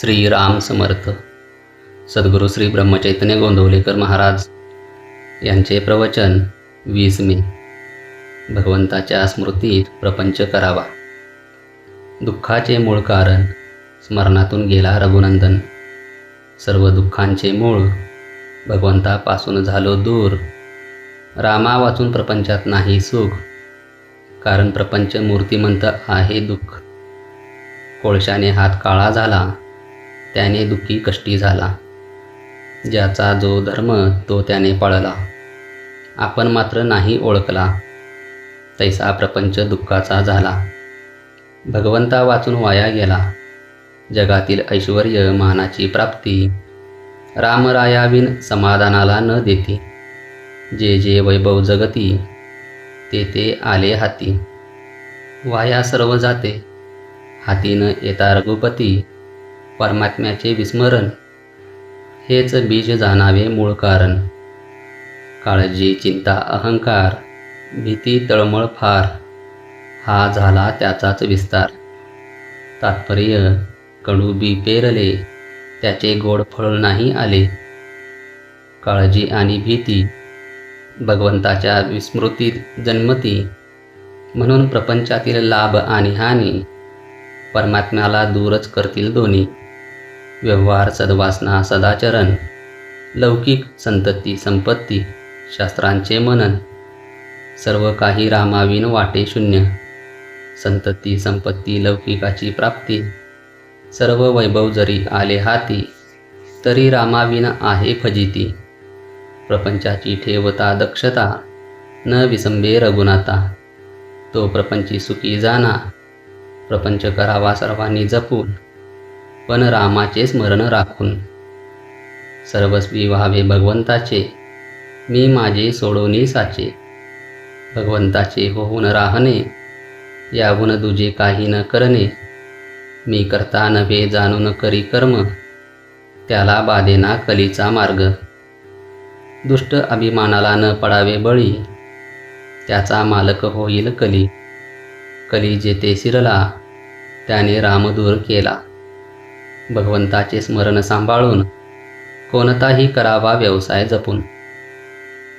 श्रीराम समर्थ. सद्गुरू श्री ब्रह्मचैतन्य गोंदवलेकर महाराज यांचे प्रवचन 20 मे. भगवंताच्या स्मृतीत प्रपंच करावा. दुःखाचे मूळ कारण स्मरणातून गेला रघुनंदन. सर्व दुःखांचे मूळ भगवंतापासून झालो दूर. रामा वाचून प्रपंचात नाही सुख, कारण प्रपंच मूर्तिमंत आहे दुःख. कोळशाने हात काळा झाला, त्याने दुःखी कष्टी झाला. ज्याचा जो धर्म तो त्याने पाळला, आपण मात्र नाही ओळखला. तैसा प्रपंच दुःखाचा झाला. भगवंता वाचून वाया गेला. जगातील ऐश्वर्य मानाची प्राप्ती रामरायाविन समाधानाला न देती. जे जे वैभव जगती ते ते आले हाती. वाया सर्व जाते, हाती न येता रघुपती. परमात्म्याचे विस्मरण हेच बीज जाणावे मूळ कारण. काळजी चिंता अहंकार भीती तळमळ फार, हा झाला त्याचाच विस्तार. तात्पर्य कडू बी पेरले, त्याचे गोड फळ नाही आले. काळजी आणि भीती भगवंताच्या विस्मृतीत जन्मती, म्हणून प्रपंचातील लाभ आणि हानी परमात्म्याला दूरच करतील दोन्ही. व्यवहार सद्वासना सदाचरण, लौकिक संतती संपत्ती शास्त्रांचे मनन. सर्व काही रामाविन वाटे शून्य. संतती संपत्ती लौकिकाची प्राप्ती, सर्व वैभव जरी आले हाती, तरी रामाविन आहे फजिती. प्रपंचाची ठेवता दक्षता, न विसंबे रघुनाथा. तो प्रपंची सुखी जाना, प्रपंच करावा सर्वांनी जपून, पण रामाचे स्मरण राखून. सर्वस्वी व्हावे भगवंताचे, मी माझे सोडोनी साचे. भगवंताचे होऊन राहणे, याहून दुजे काही न करणे. मी करता नव्हे जाणून करी कर्म, त्याला बाधेना कलीचा मार्ग. दुष्ट अभिमानाला न पडावे बळी, त्याचा मालक होईल कली. कली जेथे शिरला, त्याने राम दूर केला. भगवंताचे स्मरण सांभाळून, कोणताही करावा व्यवसाय जपून.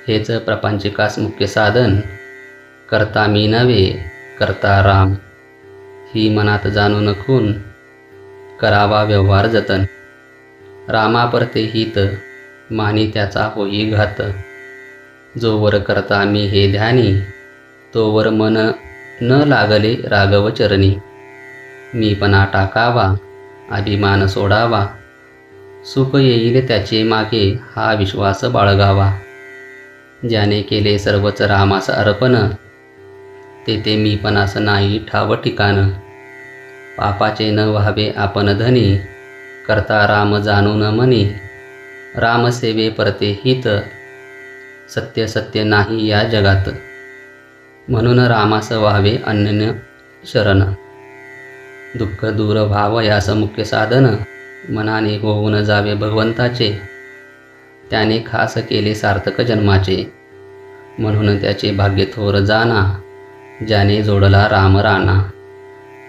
हेच प्रपंचिकास मुख्य साधन, करता मी नव्हे करता राम. ही मनात जाणून खून, करावा व्यवहार जतन. रामापरते हित, मानी त्याचा होई घात. जोवर करता मी हे ध्यानी, तोवर मन न लागले राघव चरणी. मीपणा टाकावा, अभिमान सोडावा, सुख येईल त्याचे मागे हा विश्वास बाळगावा. ज्याने केले सर्वच रामास अर्पण, तेथे मीपणास नाही ठाव ठिकाण. पापाचे न व्हावे आपण धनी, करता राम जाणून मनी. रामसेवे परते हित, सत्य सत्य नाही या जगात. म्हणून रामास व्हावे अनन्य शरण. दुःख दूर व्हाव यास मुख्य साधन, मनाने होऊन जावे भगवंताचे. त्याने खास केले सार्थक जन्माचे, म्हणून त्याचे भाग्य थोर जाना. ज्याने जोडला राम राणा,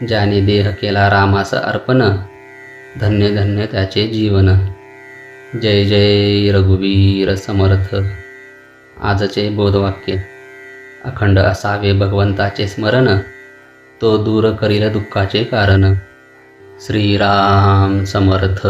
ज्याने देह केला रामास अर्पण, धन्य धन्य त्याचे जीवन. जय जय रघुवीर समर्थ. आजचे बोधवाक्य. अखंड असावे भगवंताचे स्मरण, तो दूर करील दुःखाचे कारण. श्रीराम समर्थ.